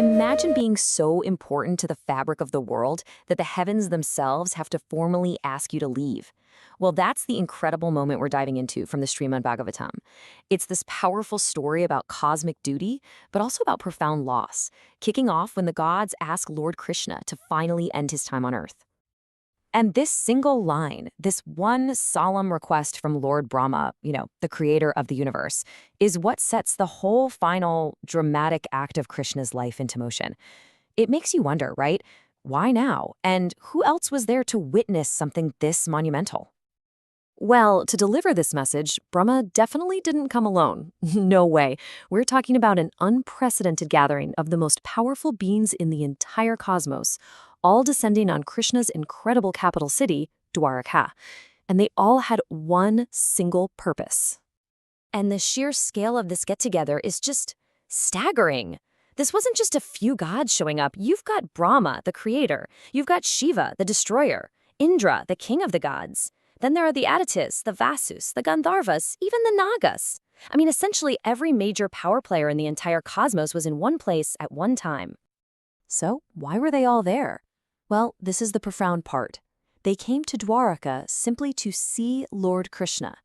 Imagine being so important to the fabric of the world that the heavens themselves have to formally ask you to leave. Well, that's the incredible moment we're diving into from the Śrīmad Bhagavatam. It's this powerful story about cosmic duty, but also about profound loss, kicking off when the gods ask Lord Krishna to finally end his time on Earth. And this single line, this one solemn request from Lord Brahma, the creator of the universe, is what sets the whole final dramatic act of Krishna's life into motion. It makes you wonder, right? Why now? And who else was there to witness something this monumental? Well, to deliver this message, Brahma definitely didn't come alone. No way. We're talking about an unprecedented gathering of the most powerful beings in the entire cosmos, all descending on Krishna's incredible capital city, Dvārakā. And they all had one single purpose. And the sheer scale of this get-together is just staggering. This wasn't just a few gods showing up. You've got Brahma, the creator. You've got Śiva, the destroyer. Indra, the king of the gods. Then there are the Aditis, the Vasus, the Gandharvas, even the Nagas. I mean, essentially every major power player in the entire cosmos was in one place at one time. So, why were they all there? Well, this is the profound part. They came to Dvārakā simply to see Lord Krishna,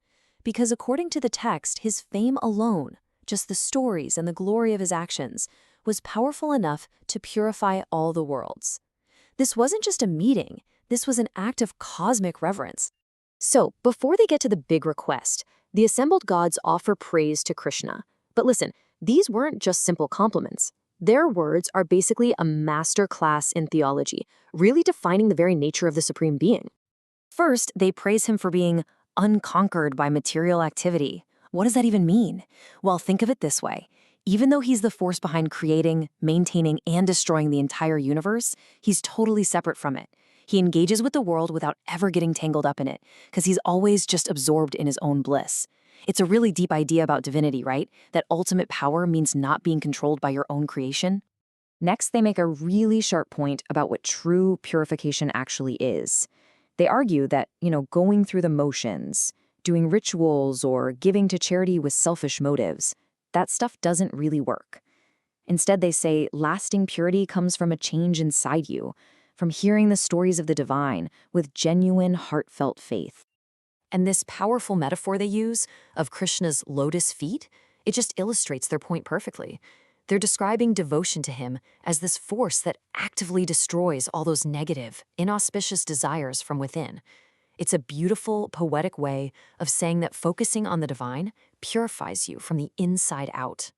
because according to the text, his fame alone, just the stories and the glory of his actions, was powerful enough to purify all the worlds. This wasn't just a meeting, this was an act of cosmic reverence. So, before they get to the big request, the assembled gods offer praise to Krishna. But listen, these weren't just simple compliments. Their words are basically a master class in theology, really defining the very nature of the Supreme Being. First, they praise him for being unconquered by material activity. What does that even mean? Well, think of it this way. Even though he's the force behind creating, maintaining, and destroying the entire universe, he's totally separate from it. He engages with the world without ever getting tangled up in it, because he's always just absorbed in his own bliss. It's a really deep idea about divinity, right? That ultimate power means not being controlled by your own creation. Next, they make a really sharp point about what true purification actually is. They argue that, going through the motions, doing rituals, or giving to charity with selfish motives, that stuff doesn't really work. Instead, they say lasting purity comes from a change inside you, from hearing the stories of the divine with genuine, heartfelt faith. And this powerful metaphor they use of Krishna's lotus feet, it just illustrates their point perfectly. They're describing devotion to him as this force that actively destroys all those negative, inauspicious desires from within. It's a beautiful, poetic way of saying that focusing on the divine purifies you from the inside out.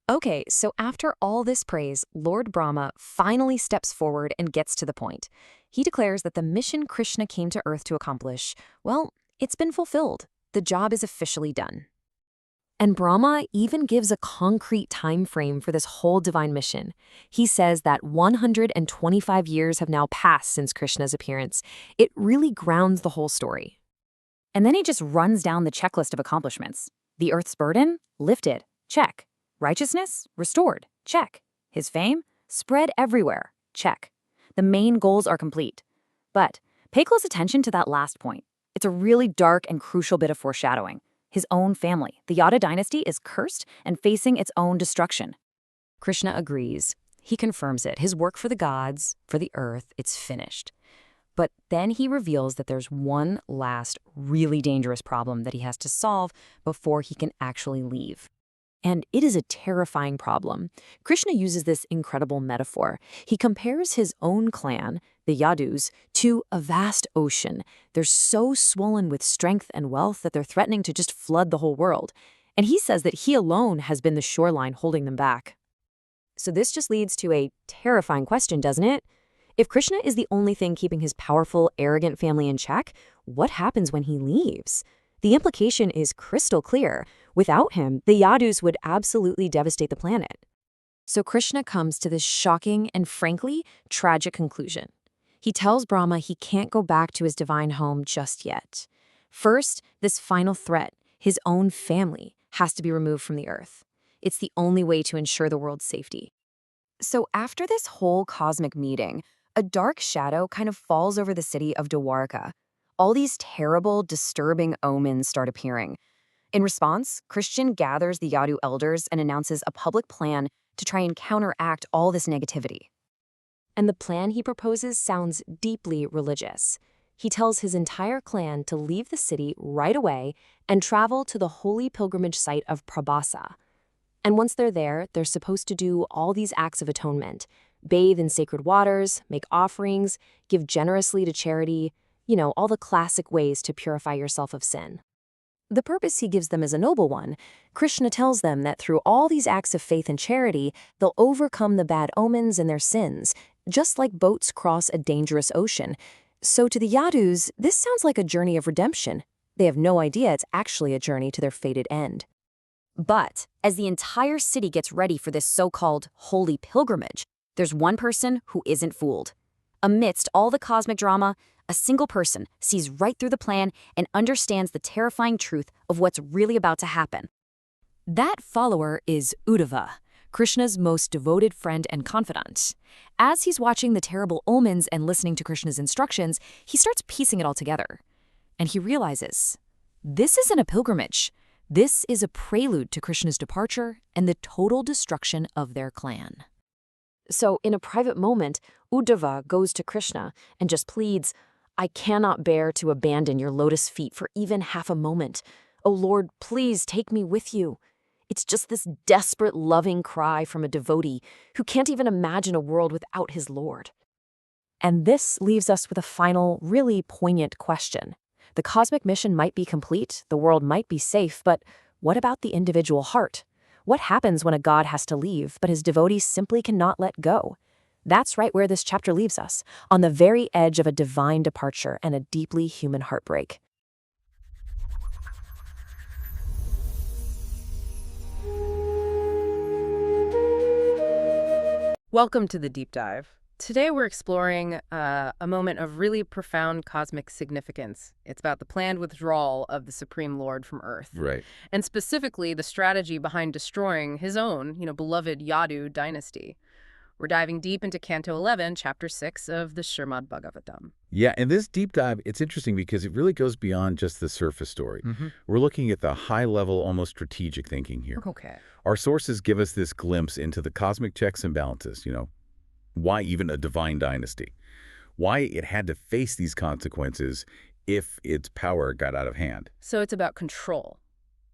Okay, so after all this praise, Lord Brahma finally steps forward and gets to the point. He declares that the mission Krishna came to Earth to accomplish, well, it's been fulfilled. The job is officially done. And Brahma even gives a concrete time frame for this whole divine mission. He says that 125 years have now passed since Krishna's appearance. It really grounds the whole story. And then he just runs down the checklist of accomplishments. The Earth's burden? Lifted. Check. Righteousness? Restored. Check. His fame? Spread everywhere. Check. The main goals are complete. But pay close attention to that last point. It's a really dark and crucial bit of foreshadowing. His own family, the Yadu dynasty, is cursed and facing its own destruction. Krishna agrees. He confirms it. His work for the gods, for the earth, it's finished. But then he reveals that there's one last really dangerous problem that he has to solve before he can actually leave. And it is a terrifying problem. Krishna uses this incredible metaphor. He compares his own clan, the Yadus, to a vast ocean. They're so swollen with strength and wealth that they're threatening to just flood the whole world. And he says that he alone has been the shoreline holding them back. So this just leads to a terrifying question, doesn't it? If Krishna is the only thing keeping his powerful, arrogant family in check, what happens when he leaves? The implication is crystal clear. Without him, the Yadus would absolutely devastate the planet. So Krishna comes to this shocking and frankly tragic conclusion. He tells Brahma he can't go back to his divine home just yet. First, this final threat, his own family, has to be removed from the earth. It's the only way to ensure the world's safety. So after this whole cosmic meeting, a dark shadow kind of falls over the city of Dvārakā. All these terrible, disturbing omens start appearing. In response, Krishna gathers the Yadu elders and announces a public plan to try and counteract all this negativity. And the plan he proposes sounds deeply religious. He tells his entire clan to leave the city right away and travel to the holy pilgrimage site of Prabhāsa. And once they're there, they're supposed to do all these acts of atonement, bathe in sacred waters, make offerings, give generously to charity, all the classic ways to purify yourself of sin. The purpose he gives them is a noble one. Krishna tells them that through all these acts of faith and charity, they'll overcome the bad omens and their sins, just like boats cross a dangerous ocean. So to the Yadus, this sounds like a journey of redemption. They have no idea it's actually a journey to their fated end. But as the entire city gets ready for this so-called holy pilgrimage, there's one person who isn't fooled. Amidst all the cosmic drama, a single person sees right through the plan and understands the terrifying truth of what's really about to happen. That follower is Uddhava, Krishna's most devoted friend and confidant. As he's watching the terrible omens and listening to Krishna's instructions, he starts piecing it all together. And he realizes, this isn't a pilgrimage. This is a prelude to Krishna's departure and the total destruction of their clan. So in a private moment, Uddhava goes to Krishna and just pleads, I cannot bear to abandon your lotus feet for even half a moment. Oh Lord, please take me with you. It's just this desperate, loving cry from a devotee who can't even imagine a world without his Lord. And this leaves us with a final, really poignant question. The cosmic mission might be complete, the world might be safe, but what about the individual heart? What happens when a god has to leave, but his devotees simply cannot let go? That's right where this chapter leaves us, on the very edge of a divine departure and a deeply human heartbreak. Welcome to the Deep Dive. Today we're exploring a moment of really profound cosmic significance. It's about the planned withdrawal of the Supreme Lord from Earth. Right. And specifically the strategy behind destroying his own, beloved Yadu dynasty. We're diving deep into Canto 11, Chapter 6 of the Śrīmad Bhagavatam. Yeah, and this deep dive, it's interesting because it really goes beyond just the surface story. We're looking at the high-level, almost strategic thinking here. Okay. Our sources give us this glimpse into the cosmic checks and balances, why even a divine dynasty? Why it had to face these consequences if its power got out of hand. So it's about control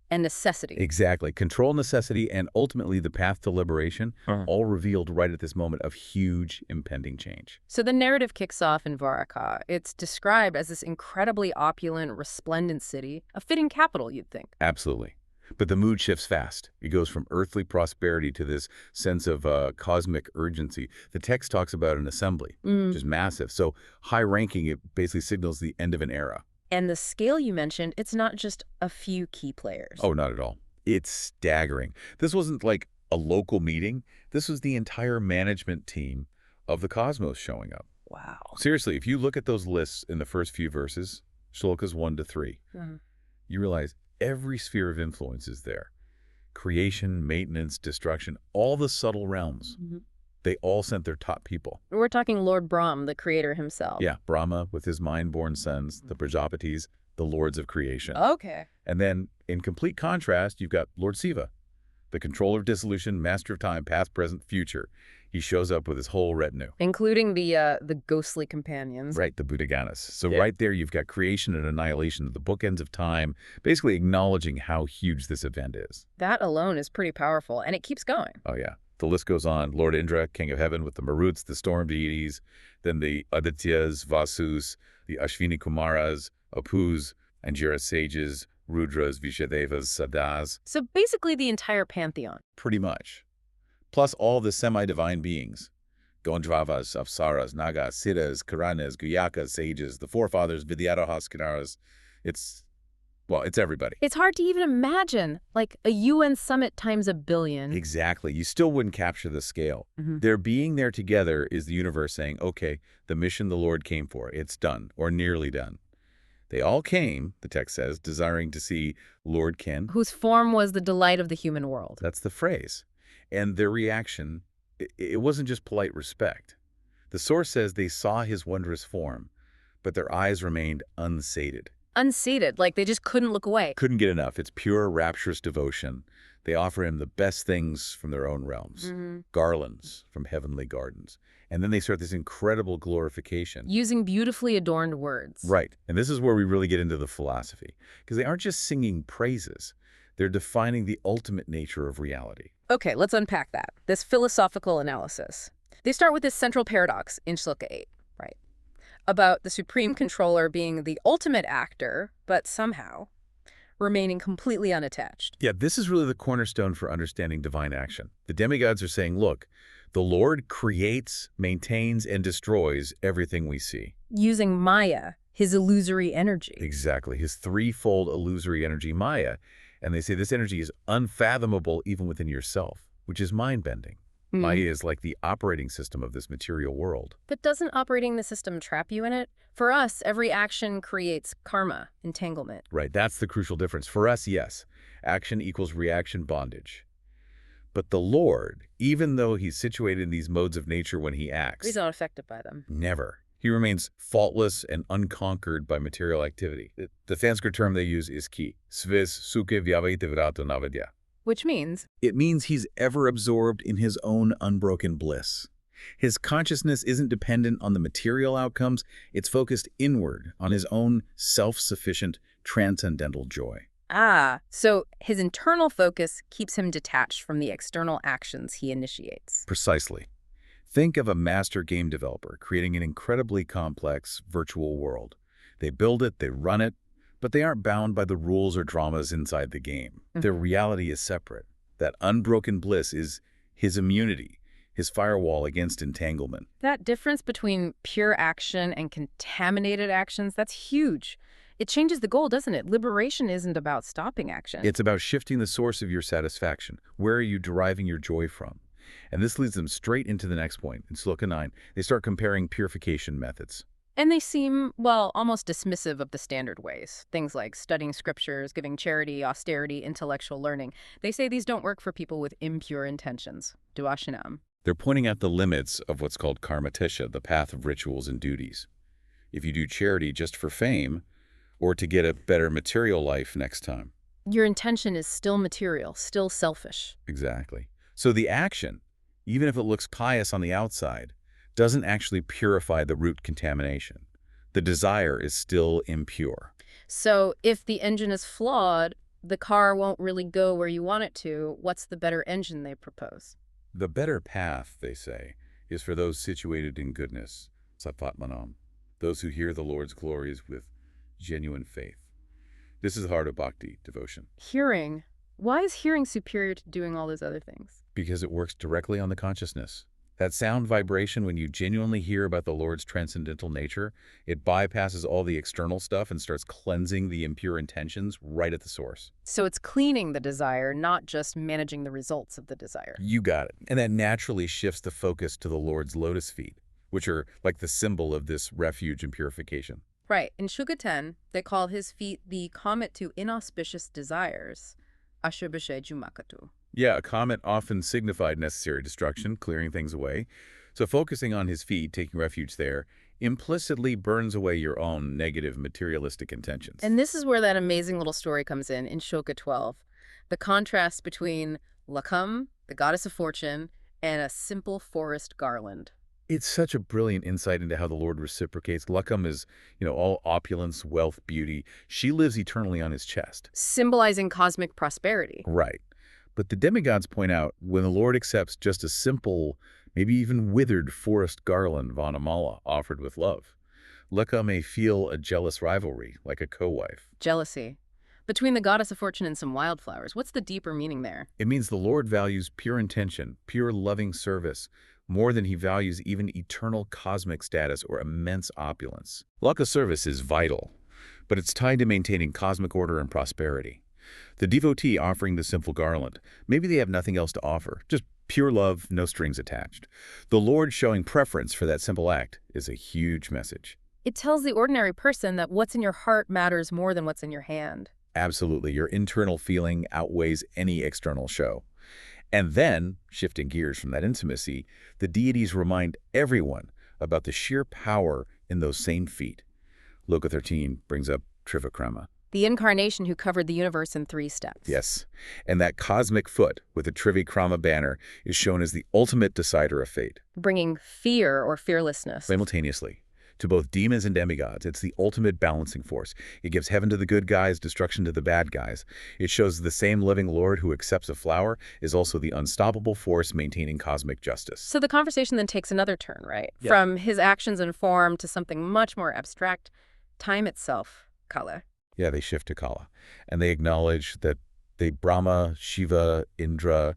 and necessity. Exactly. Control, necessity, and ultimately the path to liberation, all revealed right at this moment of huge impending change. So the narrative kicks off in Dvārakā. It's described as this incredibly opulent, resplendent city, a fitting capital, you'd think. Absolutely. But the mood shifts fast. It goes from earthly prosperity to this sense of cosmic urgency. The text talks about an assembly, which is massive. So high ranking, it basically signals the end of an era. And the scale you mentioned, it's not just a few key players. Oh, not at all. It's staggering. This wasn't like a local meeting. This was the entire management team of the cosmos showing up. Wow. Seriously, if you look at those lists in the first few verses, shlokas 1 to 3, you realize every sphere of influence is there. Creation, maintenance, destruction, all the subtle realms. They all sent their top people. We're talking Lord Brahmā, the creator himself. Yeah, Brahmā with his mind-born sons, the Prajapatis, the lords of creation. Okay. And then, in complete contrast, you've got Lord Siva, the controller of dissolution, master of time, past, present, future. He shows up with his whole retinue. Including the ghostly companions. Right, the Buddhaganas. So right there, you've got creation and annihilation, the bookends of time, basically acknowledging how huge this event is. That alone is pretty powerful, and it keeps going. Oh, yeah. The list goes on. Lord Indra, king of heaven, with the Maruts, the storm deities, then the Adityas, Vasus, the Ashvini Kumaras, Apus, Angira sages, Rudras, Vishadevas, Siddhas. So basically the entire pantheon. Pretty much. Plus all the semi-divine beings. Gandharvas, Apsaras, Nagas, Siddhas, Karanas, Guyakas, sages, the forefathers, Vidyadhas, Kinaras. It's everybody. It's hard to even imagine, like a UN summit times a billion. Exactly. You still wouldn't capture the scale. Their being there together is the universe saying, okay, the mission the Lord came for, it's done, or nearly done. They all came, the text says, desiring to see Lord Ken. Whose form was the delight of the human world. That's the phrase. And their reaction, it wasn't just polite respect. The source says they saw his wondrous form, but their eyes remained unsated. unsated, like they just couldn't look away. Couldn't get enough. It's pure, rapturous devotion. They offer him the best things from their own realms, garlands from heavenly gardens. And then they start this incredible glorification. Using beautifully adorned words. Right. And this is where we really get into the philosophy, because they aren't just singing praises. They're defining the ultimate nature of reality. Okay, let's unpack that. This philosophical analysis. They start with this central paradox in Shloka 8, right? About the supreme controller being the ultimate actor, but somehow remaining completely unattached. Yeah, this is really the cornerstone for understanding divine action. The demigods are saying, look, the Lord creates, maintains, and destroys everything we see. Using Maya, his illusory energy. Exactly, his threefold illusory energy, Maya. And they say this energy is unfathomable even within yourself, which is mind-bending. Maya is like the operating system of this material world. But doesn't operating the system trap you in it? For us, every action creates karma, entanglement. Right, that's the crucial difference. For us, yes, action equals reaction bondage. But the Lord, even though he's situated in these modes of nature when he acts, He's not affected by them. never. He remains faultless and unconquered by material activity. The Sanskrit term they use is ki, svis suke vyavaite vrato navidya. Which means It means he's ever absorbed in his own unbroken bliss. His consciousness isn't dependent on the material outcomes. It's focused inward on his own self-sufficient, transcendental joy. so his internal focus keeps him detached from the external actions he initiates. Precisely. Think of a master game developer creating an incredibly complex virtual world. They build it, they run it, but they aren't bound by the rules or dramas inside the game. Their reality is separate. That unbroken bliss is his immunity, his firewall against entanglement. That difference between pure action and contaminated actions, that's huge. It changes the goal, doesn't it? Liberation isn't about stopping action. It's about shifting the source of your satisfaction. Where are you deriving your joy from? And this leads them straight into the next point. In Shloka 9, they start comparing purification methods. And they seem, well, almost dismissive of the standard ways. Things like studying scriptures, giving charity, austerity, intellectual learning. They say these don't work for people with impure intentions. Duashinam. They're pointing out the limits of what's called karmatisha, the path of rituals and duties. If you do charity just for fame, or to get a better material life next time. Your intention is still material, still selfish. Exactly. So the action, even if it looks pious on the outside, doesn't actually purify the root contamination. The desire is still impure. So if the engine is flawed, the car won't really go where you want it to. What's the better engine they propose? The better path, they say, is for those situated in goodness, sattvatmanam, those who hear the Lord's glories with genuine faith. This is the heart of bhakti, devotion. Hearing. Why is hearing superior to doing all those other things? Because it works directly on the consciousness. That sound vibration, when you genuinely hear about the Lord's transcendental nature, it bypasses all the external stuff and starts cleansing the impure intentions right at the source. So it's cleaning the desire, not just managing the results of the desire. You got it. And that naturally shifts the focus to the Lord's lotus feet, which are like the symbol of this refuge and purification. Right. In Shloka 10, they call his feet the comet to inauspicious desires, ashubhishe jumakatu. Yeah, a comet often signified necessary destruction, clearing things away. So focusing on his feet, taking refuge there, implicitly burns away your own negative materialistic intentions. And this is where that amazing little story comes in Shloka 12. The contrast between Lakam, the goddess of fortune, and a simple forest garland. It's such a brilliant insight into how the Lord reciprocates. Lakam is, all opulence, wealth, beauty. She lives eternally on his chest. Symbolizing cosmic prosperity. Right. But the demigods point out when the Lord accepts just a simple, maybe even withered forest garland, vanamala, offered with love, Lakam may feel a jealous rivalry, like a co-wife. Jealousy. Between the goddess of fortune and some wildflowers. What's the deeper meaning there? It means the Lord values pure intention, pure loving service, more than he values even eternal cosmic status or immense opulence. Laka service is vital, but it's tied to maintaining cosmic order and prosperity. The devotee offering the simple garland, maybe they have nothing else to offer, just pure love, no strings attached. The Lord showing preference for that simple act is a huge message. It tells the ordinary person that what's in your heart matters more than what's in your hand. Absolutely, your internal feeling outweighs any external show. And then, shifting gears from that intimacy, the deities remind everyone about the sheer power in those same feet. Shloka 13 brings up Trivikrama. The incarnation who covered the universe in 3 steps. Yes, and that cosmic foot with the Trivikrama banner is shown as the ultimate decider of fate. Bringing fear or fearlessness. Simultaneously, to both demons and demigods, it's the ultimate balancing force. It gives heaven to the good guys, destruction to the bad guys. It shows the same living Lord who accepts a flower is also the unstoppable force maintaining cosmic justice. So the conversation then takes another turn, right? Yeah. From his actions and form to something much more abstract, time itself, Kala. Yeah, they shift to Kala. And they acknowledge that Brahmā, Śiva, Indra,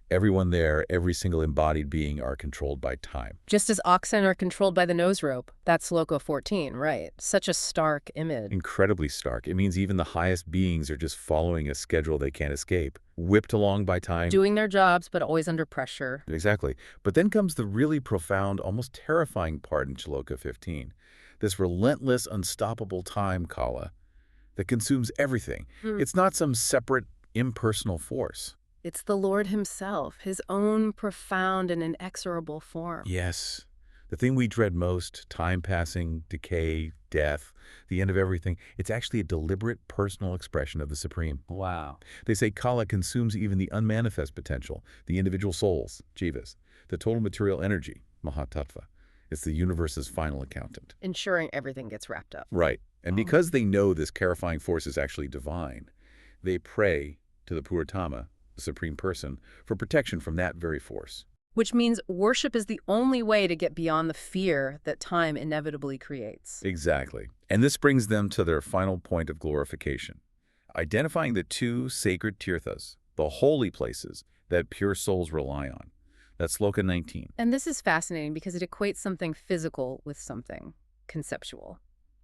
everyone there, every single embodied being are controlled by time. Just as oxen are controlled by the nose rope. That's Sloka 14, right? Such a stark image. Incredibly stark. It means even the highest beings are just following a schedule they can't escape, whipped along by time. Doing their jobs, but always under pressure. Exactly. But then comes the really profound, almost terrifying part in Shloka 15. This relentless, unstoppable time, Kala, that consumes everything. It's not some separate, impersonal force. It's the Lord himself, his own profound and inexorable form. Yes. The thing we dread most, time passing, decay, death, the end of everything, it's actually a deliberate personal expression of the Supreme. Wow. They say Kala consumes even the unmanifest potential, the individual souls, jivas, the total material energy, Mahatattva. It's the universe's final accountant. Ensuring everything gets wrapped up. Right. And because they know this clarifying force is actually divine, they pray to the Puratama, the Supreme Person, for protection from that very force. Which means worship is the only way to get beyond the fear that time inevitably creates. Exactly. And this brings them to their final point of glorification, identifying the 2 sacred tirthas, the holy places that pure souls rely on. That's Sloka 19. And this is fascinating because it equates something physical with something conceptual.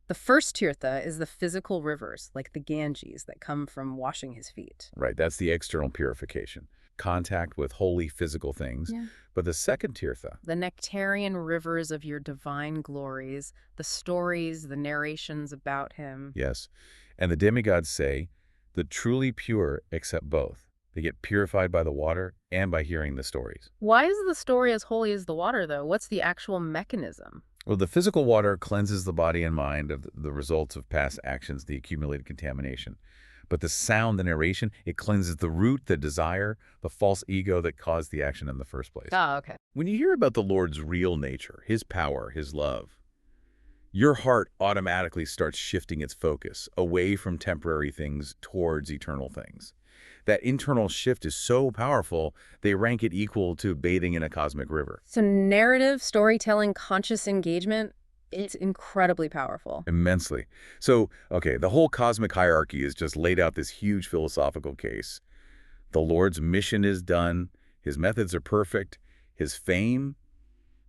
The first tirtha is the physical rivers, like the Ganges, that come from washing his feet. Right, that's the external purification, contact with holy physical things. Yeah. But the second tirtha, The nectarian rivers of your divine glories, the stories, the narrations about him. yes, and the demigods say, the truly pure accept both. They get purified by the water and by hearing the stories. Why is the story as holy as the water, though? What's the actual mechanism? Well, the physical water cleanses the body and mind of the results of past actions, the accumulated contamination. But the sound, the narration, it cleanses the root, the desire, the false ego that caused the action in the first place. Oh, okay. When you hear about the Lord's real nature, his power, his love, your heart automatically starts shifting its focus away from temporary things towards eternal things. That internal shift is so powerful, they rank it equal to bathing in a cosmic river. So narrative, storytelling, conscious engagement, it's incredibly powerful. Immensely. So, okay, the whole cosmic hierarchy is just laid out this huge philosophical case. The Lord's mission is done. His methods are perfect. His fame,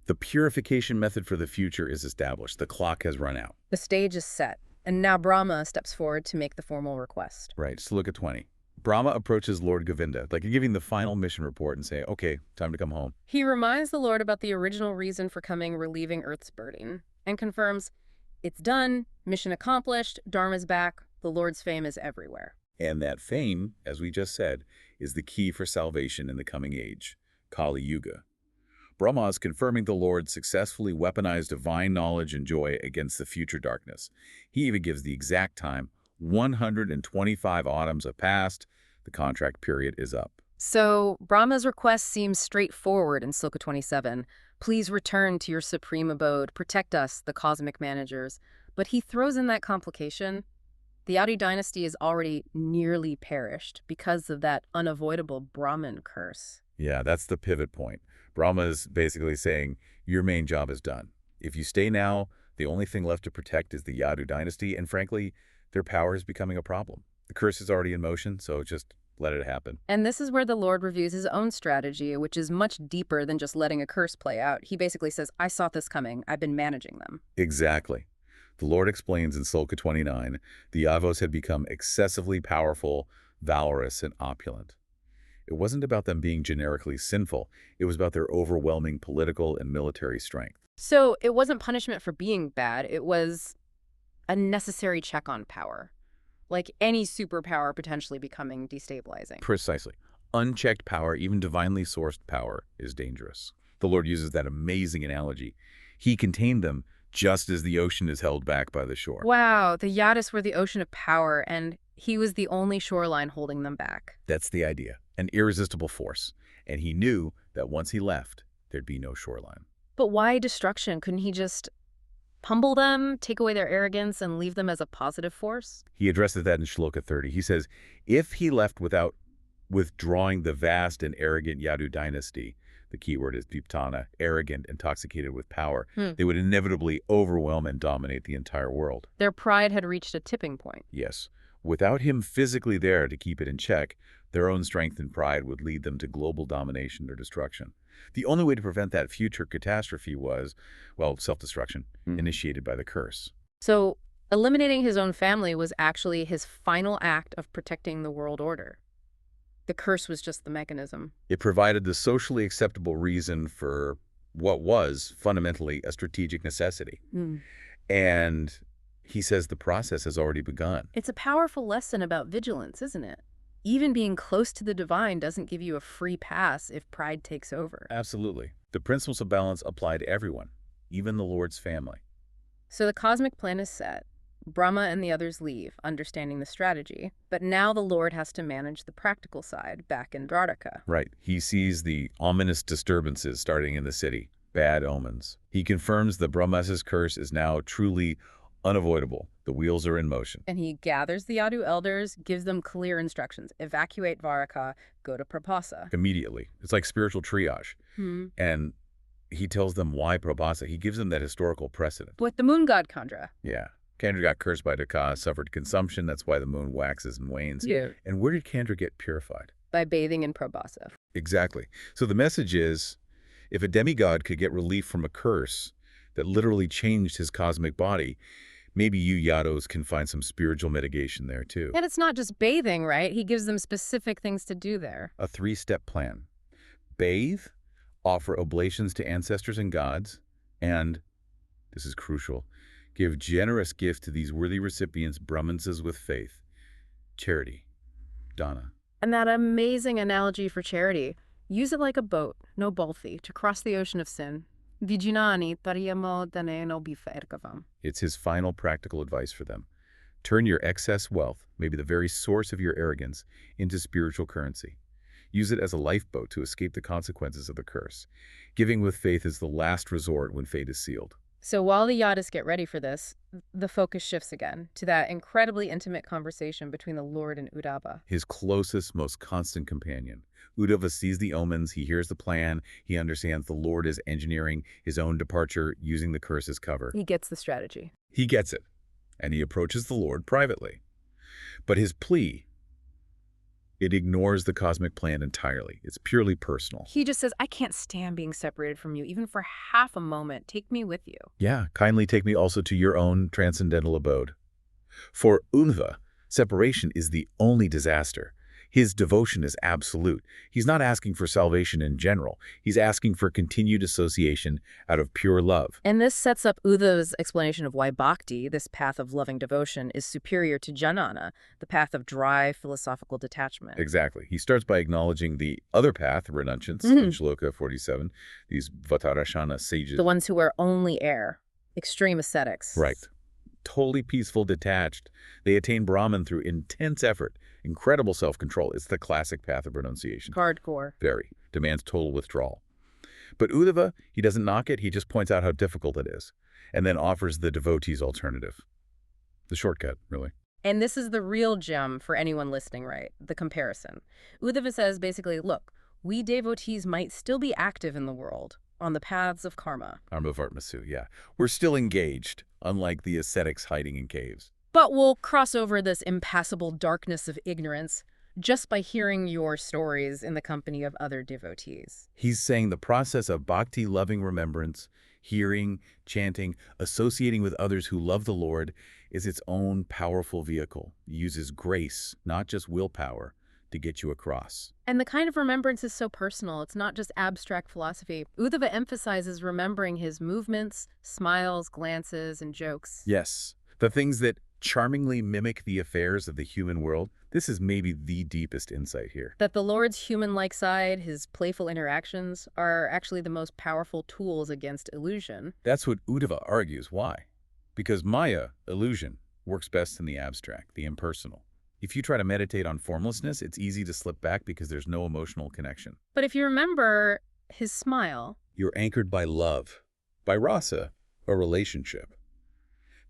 the purification method for the future is established. The clock has run out. The stage is set, and now Brahmā steps forward to make the formal request. Right, so look at 20. Brahmā approaches Lord Govinda, like giving the final mission report and say, okay, time to come home. He reminds the Lord about the original reason for coming, relieving Earth's burden, and confirms, it's done, mission accomplished, Dharma's back, the Lord's fame is everywhere. And that fame, as we just said, is the key for salvation in the coming age, Kali Yuga. Brahmā is confirming the Lord successfully weaponized divine knowledge and joy against the future darkness. He even gives the exact time. 125 autumns have passed. The contract period is up. So Brahma's request seems straightforward in Sloka 27. Please return to your supreme abode. Protect us, the cosmic managers. But he throws in that complication. The Yadu dynasty is already nearly perished because of that unavoidable Brahmin curse. Yeah, that's the pivot point. Brahmā is basically saying, your main job is done. If you stay now, the only thing left to protect is the Yadu dynasty, and frankly, their power is becoming a problem. The curse is already in motion, so just let it happen. And this is where the Lord reviews his own strategy, which is much deeper than just letting a curse play out. He basically says, I saw this coming. I've been managing them. Exactly. The Lord explains in Sloka 29, the Yavos had become excessively powerful, valorous, and opulent. It wasn't about them being generically sinful. It was about their overwhelming political and military strength. So it wasn't punishment for being bad. It was a necessary check on power. Like any superpower potentially becoming destabilizing. Precisely. Unchecked power, even divinely sourced power, is dangerous. The Lord uses that amazing analogy. He contained them just as the ocean is held back by the shore. Wow, the Yadus were the ocean of power, and he was the only shoreline holding them back. That's the idea, an irresistible force. And he knew that once he left, there'd be no shoreline. But why destruction? Couldn't he just humble them, take away their arrogance, and leave them as a positive force? He addresses that in Shloka 30. He says, if he left without withdrawing the vast and arrogant Yadu dynasty, the key word is diptana, arrogant, intoxicated with power, they would inevitably overwhelm and dominate the entire world. Their pride had reached a tipping point. Yes. Without him physically there to keep it in check, their own strength and pride would lead them to global domination or destruction. The only way to prevent that future catastrophe was, well, self-destruction, initiated by the curse. So eliminating his own family was actually his final act of protecting the world order. The curse was just the mechanism. It provided the socially acceptable reason for what was fundamentally a strategic necessity. And he says the process has already begun. It's a powerful lesson about vigilance, isn't it? Even being close to the divine doesn't give you a free pass if pride takes over. Absolutely. The principles of balance apply to everyone, even the Lord's family. So the cosmic plan is set. Brahmā and the others leave, understanding the strategy. But now the Lord has to manage the practical side back in Dvārakā. Right. He sees the ominous disturbances starting in the city, bad omens. He confirms the Brahma's curse is now truly unavoidable. The wheels are in motion. And he gathers the Yadu elders, gives them clear instructions. Evacuate Dvārakā, go to Prabhāsa. Immediately. It's like spiritual triage. And he tells them why Prabhāsa. He gives them that historical precedent. With the moon god Chandra. Yeah. Chandra got cursed by Dvārakā, suffered consumption. That's why the moon waxes and wanes. Yeah. And where did Chandra get purified? By bathing in Prabhāsa. Exactly. So the message is, if a demigod could get relief from a curse that literally changed his cosmic body, maybe you Yadus can find some spiritual mitigation there too. And it's not just bathing, right? He gives them specific things to do there. A 3-step plan. Bathe, offer oblations to ancestors and gods, and, this is crucial, give generous gifts to these worthy recipients, Brahmanas with faith. Charity. Dana. And that amazing analogy for charity. Use it like a boat, no balthi, to cross the ocean of sin. Vijnani tariyamo daneno bifairkavam. It's his final practical advice for them. Turn your excess wealth, maybe the very source of your arrogance, into spiritual currency. Use it as a lifeboat to escape the consequences of the curse. Giving with faith is the last resort when fate is sealed. So while the Yadus get ready for this, the focus shifts again to that incredibly intimate conversation between the Lord and Uddhava. His closest, most constant companion. Uddhava sees the omens, he hears the plan, he understands the Lord is engineering his own departure using the curse as cover. He gets the strategy. He gets it, and he approaches the Lord privately. But his plea, it ignores the cosmic plan entirely. It's purely personal. He just says, I can't stand being separated from you, even for half a moment. Take me with you. Yeah, kindly take me also to your own transcendental abode. For Uddhava, separation is the only disaster. His devotion is absolute. He's not asking for salvation in general. He's asking for continued association out of pure love. And this sets up Uddhava's explanation of why bhakti, this path of loving devotion, is superior to jnana, the path of dry philosophical detachment. Exactly. He starts by acknowledging the other path, renunciance, in Shloka 47, these Vatarashana sages. The ones who wear only air, extreme ascetics. Right. Totally peaceful, detached. They attain Brahman through intense effort, incredible self-control. It's the classic path of renunciation. Hardcore. Very. Demands total withdrawal. But Uddhava, he doesn't knock it. He just points out how difficult it is, and then offers the devotee's alternative. The shortcut, really. And this is the real gem for anyone listening, right? The comparison. Uddhava says basically, look, we devotees might still be active in the world, on the paths of karma. Armavartmasu, yeah. We're still engaged, unlike the ascetics hiding in caves. But we'll cross over this impassable darkness of ignorance just by hearing your stories in the company of other devotees. He's saying the process of bhakti-loving remembrance, hearing, chanting, associating with others who love the Lord is its own powerful vehicle. It uses grace, not just willpower, to get you across. And the kind of remembrance is so personal. It's not just abstract philosophy. Uddhava emphasizes remembering his movements, smiles, glances, and jokes. Yes, the things that charmingly mimic the affairs of the human world. This is maybe the deepest insight here. That the Lord's human-like side, his playful interactions, are actually the most powerful tools against illusion. That's what Uddhava argues. Why? Because Maya, illusion, works best in the abstract, the impersonal. If you try to meditate on formlessness, it's easy to slip back because there's no emotional connection. But if you remember his smile, You're anchored by love, by rasa, a relationship.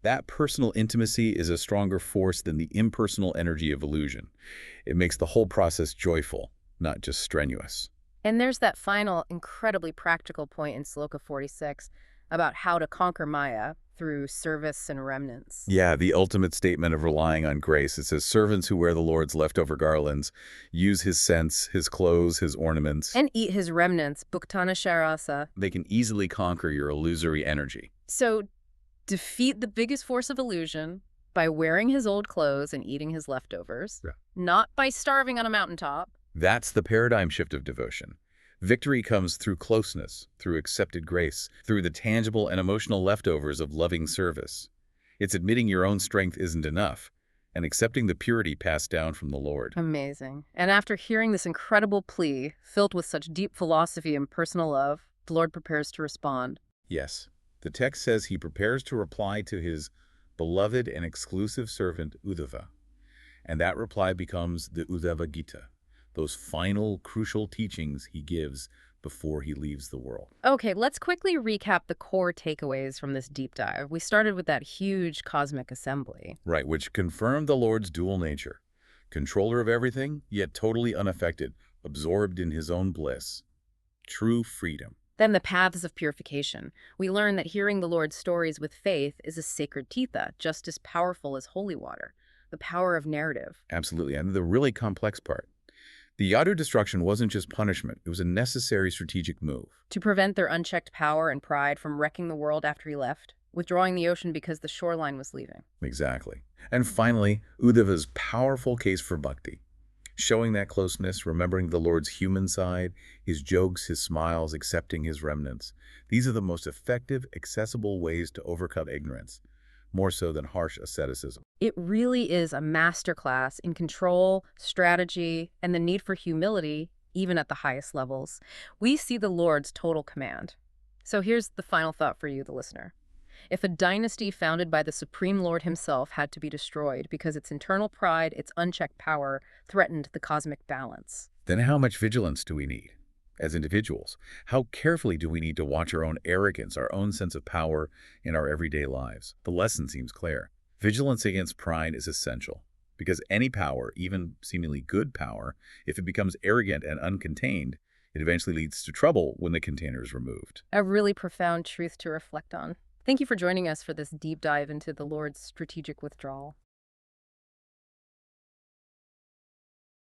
That personal intimacy is a stronger force than the impersonal energy of illusion. It makes the whole process joyful, not just strenuous. and there's that final, incredibly practical point in Sloka 46 about how to conquer Maya through service and remnants. Yeah, the ultimate statement of relying on grace. It says, servants who wear the Lord's leftover garlands, use his scents, his clothes, his ornaments. And eat his remnants, Bhuktana Sharasa. They can easily conquer your illusory energy. So defeat the biggest force of illusion by wearing his old clothes and eating his leftovers, Yeah. not by starving on a mountaintop. That's the paradigm shift of devotion. Victory comes through closeness, through accepted grace, through the tangible and emotional leftovers of loving service. It's admitting your own strength isn't enough, and accepting the purity passed down from the Lord. Amazing. And after hearing this incredible plea, filled with such deep philosophy and personal love, the Lord prepares to respond. Yes, the text says he prepares to reply to his beloved and exclusive servant Uddhava, and that reply becomes the Uddhava Gita, those final crucial teachings he gives before he leaves the world. Okay, let's quickly recap the core takeaways from this deep dive. We started with that huge cosmic assembly. Right, which confirmed the Lord's dual nature. Controller of everything, yet totally unaffected, absorbed in his own bliss. True freedom. Then the paths of purification. We learn that hearing the Lord's stories with faith is a sacred titha, just as powerful as holy water. The power of narrative. Absolutely, and the really complex part. The Yadu destruction wasn't just punishment, it was a necessary strategic move. To prevent their unchecked power and pride from wrecking the world after he left, withdrawing the ocean because the shoreline was leaving. Exactly. And finally, Uddhava's powerful case for bhakti. Showing that closeness, remembering the Lord's human side, his jokes, his smiles, accepting his remnants. These are the most effective, accessible ways to overcome ignorance, more so than harsh asceticism. It really is a masterclass in control, strategy, and the need for humility, even at the highest levels. We see the Lord's total command. So here's the final thought for you, the listener. If a dynasty founded by the Supreme Lord himself had to be destroyed because its internal pride, its unchecked power, threatened the cosmic balance, then how much vigilance do we need? As individuals, how carefully do we need to watch our own arrogance, our own sense of power in our everyday lives? The lesson seems clear. Vigilance against pride is essential, because any power, even seemingly good power, if it becomes arrogant and uncontained, it eventually leads to trouble when the container is removed. a really profound truth to reflect on. Thank you for joining us for this deep dive into the Lord's strategic withdrawal.